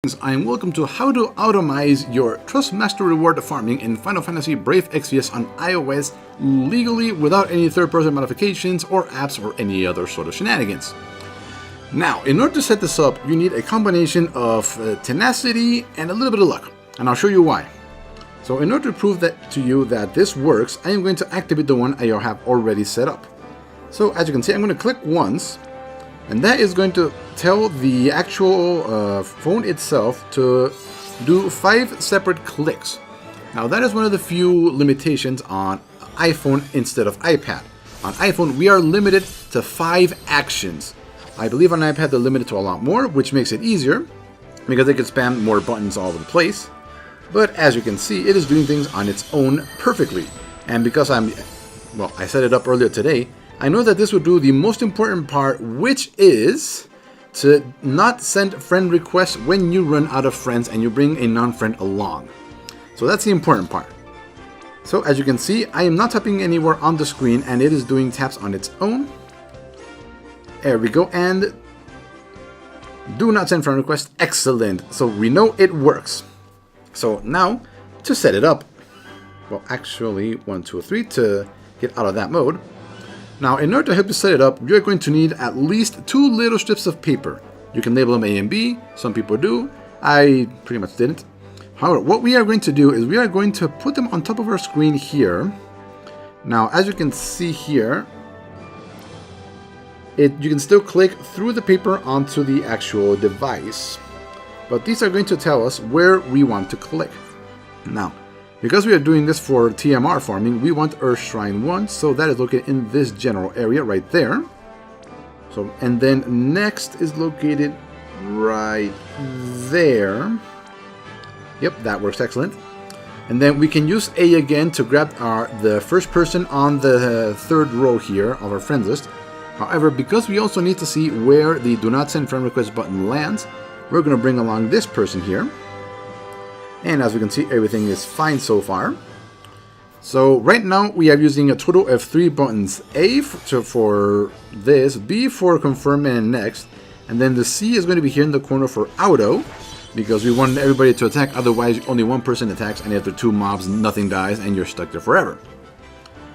And welcome to how to automize your Trust Master reward farming in Final Fantasy Brave Exvious on iOS legally without any third-person modifications or apps or any other sort of shenanigans. Now, in order to set this up, you need a combination of tenacity and a little bit of luck, and I'll show you why. So in order to prove that to you that this works, I am going to activate the one I have already set up. So as you can see, I'm going to click once, and that is going to tell the actual phone itself to do 5 separate clicks. Now that is one of the few limitations on iPhone instead of iPad. On iPhone, we are limited to 5 actions. I believe on iPad they're limited to a lot more, which makes it easier because they can spam more buttons all over the place. But as you can see, it is doing things on its own perfectly. And because I set it up earlier today, I know that this will do the most important part, which is to not send friend requests when you run out of friends and you bring a non-friend along. So that's the important part. So as you can see, I am not tapping anywhere on the screen and it is doing taps on its own. There we go, and do not send friend requests. Excellent. So we know it works. So now to set it up, well actually 1, 2, 3 to get out of that mode. Now, in order to help you set it up, you're going to need at least 2 little strips of paper. You can label them A and B. Some people do. I pretty much didn't. However, what we are going to do is we are going to put them on top of our screen here. Now, as you can see here, you can still click through the paper onto the actual device. But these are going to tell us where we want to click. Now, because we are doing this for TMR farming, we want Earth Shrine 1, so that is located in this general area right there. So, and then next is located right there. Yep, that works excellent. And then we can use A again to grab the first person on the 3rd row here of our friends list. However, because we also need to see where the Do Not Send Friend Request button lands, we're going to bring along this person here. And as we can see, everything is fine so far. So right now we are using a total of 3 buttons. A for this, B for confirm and next, and then the C is going to be here in the corner for auto, because we want everybody to attack, otherwise only one person attacks, and after 2 mobs nothing dies and you're stuck there forever.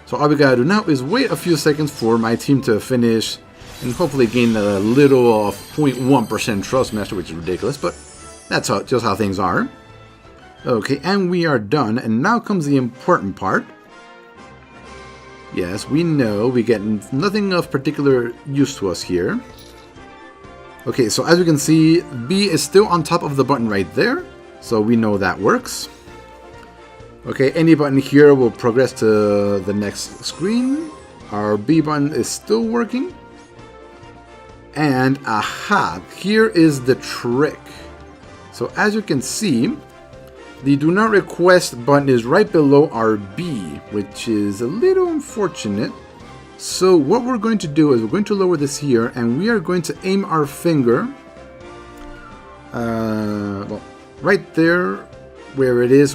So all we gotta do now is wait a few seconds for my team to finish and hopefully gain a little of 0.1% Trust Master, which is ridiculous, but that's just how things are. Okay, and we are done, and now comes the important part. Yes, we know we get nothing of particular use to us here. Okay, so as we can see, B is still on top of the button right there, so we know that works. Okay, any button here will progress to the next screen. Our B button is still working. And aha, here is the trick. So as you can see, the Do Not Request button is right below our B, which is a little unfortunate. So what we're going to do is we're going to lower this here, and we are going to aim our finger right there where it is,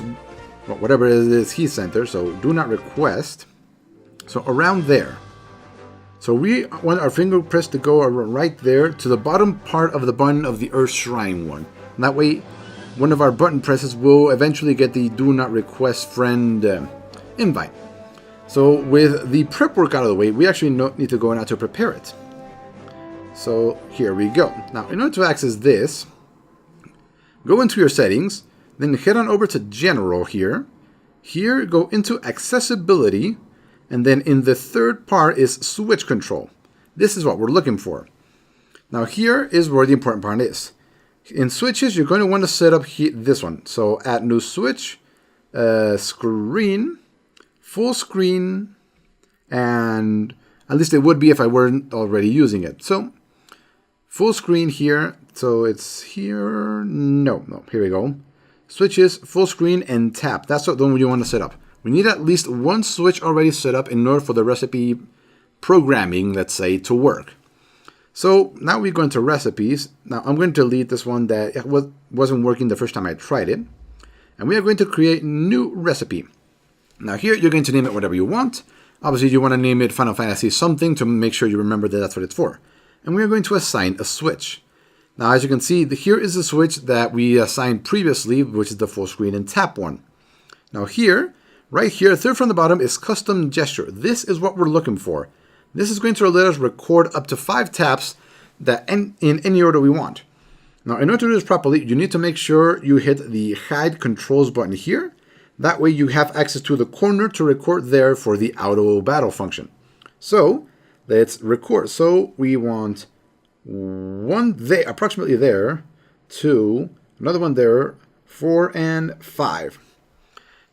whatever it is he center, so Do Not Request. So around there. So we want our finger press to go right there to the bottom part of the button of the Earth Shrine one. And that way, one of our button presses will eventually get the Do Not Request friend invite. So with the prep work out of the way, we actually need to go now to prepare it. So here we go. Now in order to access this, go into your settings, then head on over to General here. Here go into Accessibility, and then in the 3rd part is Switch Control. This is what we're looking for. Now here is where the important part is. In switches, you're going to want to set up this one. So add new switch, screen, full screen, and at least it would be if I weren't already using it. So full screen here. So it's here. No, here we go. Switches, full screen, and tap. That's the one you want to set up. We need at least 1 switch already set up in order for the recipe programming, let's say, to work. So now we go into recipes. Now I'm going to delete this one that wasn't working the first time I tried it. And we are going to create new recipe. Now here you're going to name it whatever you want. Obviously you want to name it Final Fantasy something to make sure you remember that that's what it's for. And we are going to assign a switch. Now, as you can see, here is the switch that we assigned previously, which is the full screen and tap one. Now here, right here, third from the bottom is custom gesture. This is what we're looking for. This is going to let us record up to 5 taps that in any order we want. Now, in order to do this properly, you need to make sure you hit the hide controls button here. That way you have access to the corner to record there for the auto battle function. So let's record. So we want one there, approximately there, 2, another one there, 4 and 5.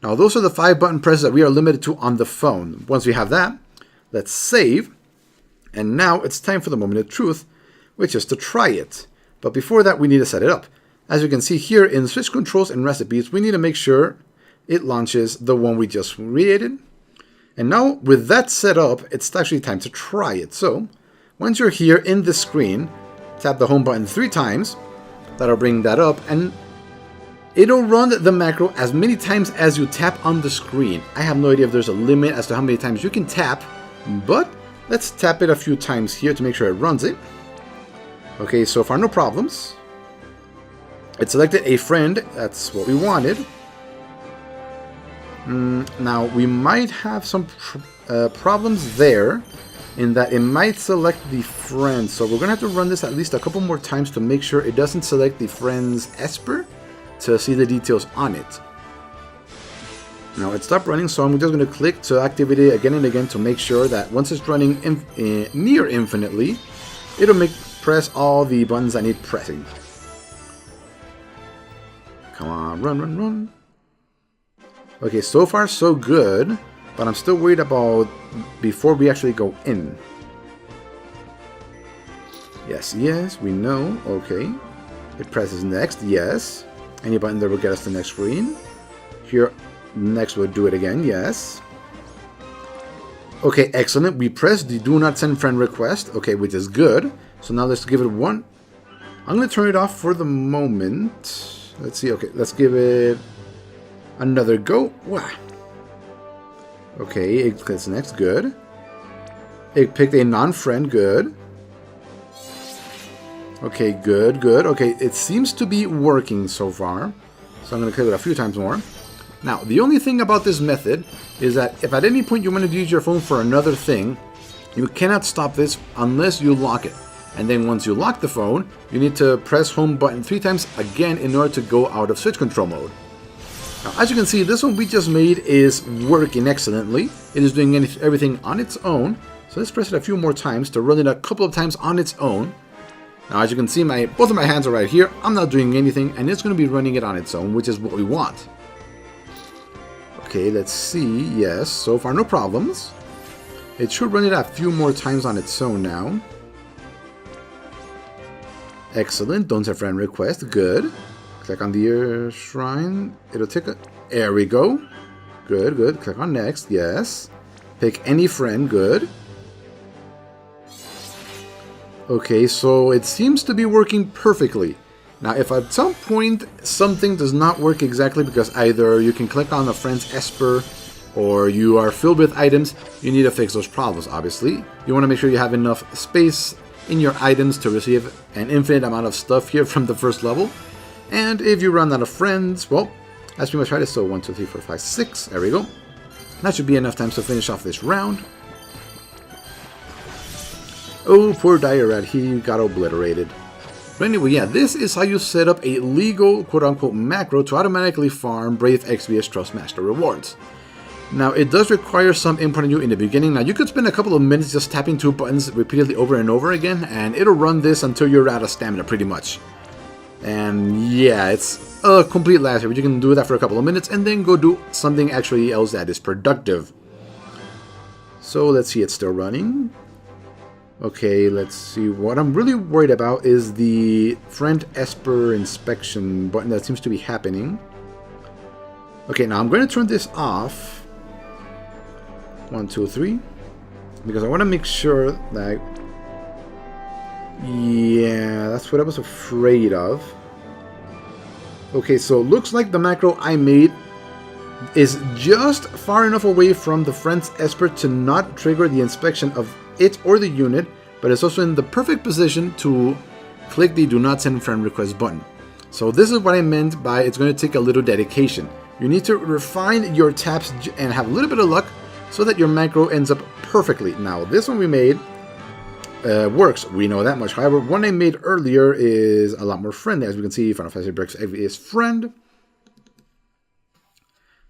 Now those are the 5 button presses that we are limited to on the phone. Once we have that, let's save. And now it's time for the moment of truth, which is to try it. But before that, we need to set it up. As you can see here in switch controls and recipes, we need to make sure it launches the one we just created. And now with that set up, it's actually time to try it. So once you're here in the screen, tap the home button 3 times. That'll bring that up, and it'll run the macro as many times as you tap on the screen. I have no idea if there's a limit as to how many times you can tap, but let's tap it a few times here to make sure it runs it. Okay, so far no problems. It selected a friend, that's what we wanted. Now we might have some problems there in that it might select the friend, so we're gonna have to run this at least a couple more times to make sure it doesn't select the friend's Esper to see the details on it. Now it stopped running, so I'm just going to click to activate it again and again to make sure that once it's running near infinitely, it'll press all the buttons I need pressing. Come on, run, run, run. Okay, so far so good, but I'm still worried about before we actually go in. Yes, yes, we know, okay. It presses next, yes. Any button there will get us the next screen. Here, next we'll do it again, yes. Okay, excellent. We pressed the do not send friend request, okay, which is good. So now let's give it one. I'm going to turn it off for the moment. Let's see, okay, let's give it another go. Wow. Okay, it clicks next, good. It picked a non-friend, good. Okay, good, good. Okay, it seems to be working so far. So I'm going to click it a few times more. Now, the only thing about this method is that if at any point you want to use your phone for another thing, you cannot stop this unless you lock it. And then once you lock the phone, you need to press home button 3 times again in order to go out of switch control mode. Now, as you can see, this one we just made is working excellently. It is doing everything on its own. So let's press it a few more times to run it a couple of times on its own. Now, as you can see, both of my hands are right here. I'm not doing anything, and it's going to be running it on its own, which is what we want. Okay, let's see. Yes, so far no problems. It should run it a few more times on its own now. Excellent. Don't send friend request. Good. Click on the shrine. It'll take a... There we go. Good, good. Click on next. Yes. Pick any friend. Good. Okay, so it seems to be working perfectly. Now, if at some point something does not work exactly because either you can click on a friend's Esper or you are filled with items, you need to fix those problems, obviously. You want to make sure you have enough space in your items to receive an infinite amount of stuff here from the first level. And if you run out of friends, well, that's pretty much right. So 1, 2, 3, 4, 5, 6. There we go. That should be enough time to finish off this round. Oh, poor Diorat, he got obliterated. But anyway, yeah, this is how you set up a legal, quote-unquote, macro to automatically farm Brave Exvious Trustmaster rewards. Now, it does require some input on you in the beginning. Now, you could spend a couple of minutes just tapping 2 buttons repeatedly over and over again, and it'll run this until you're out of stamina, pretty much. And yeah, it's a complete last but you can do that for a couple of minutes and then go do something actually else that is productive. So let's see, it's still running. Okay, let's see. What I'm really worried about is the friend Esper inspection button that seems to be happening. Okay, now I'm going to turn this off. 1, 2, 3. Because I want to make sure that... Yeah, that's what I was afraid of. Okay, so it looks like the macro I made is just far enough away from the friend's Esper to not trigger the inspection of it or the unit, but it's also in the perfect position to click the Do Not Send Friend Request button. So this is what I meant by it's going to take a little dedication. You need to refine your taps and have a little bit of luck so that your macro ends up perfectly. Now, this one we made works. We know that much. However, one I made earlier is a lot more friendly. As we can see, Final Fantasy Brave Exvious friend.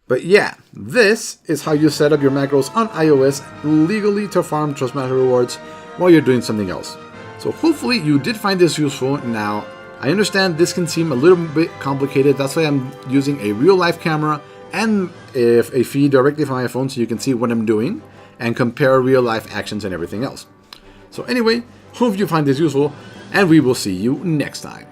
But yeah, this is how you set up your macros on iOS legally to farm Trustmaster rewards while you're doing something else. So hopefully you did find this useful. Now, I understand this can seem a little bit complicated. That's why I'm using a real-life camera and a feed directly from my phone so you can see what I'm doing and compare real-life actions and everything else. So anyway, hope you find this useful, and we will see you next time.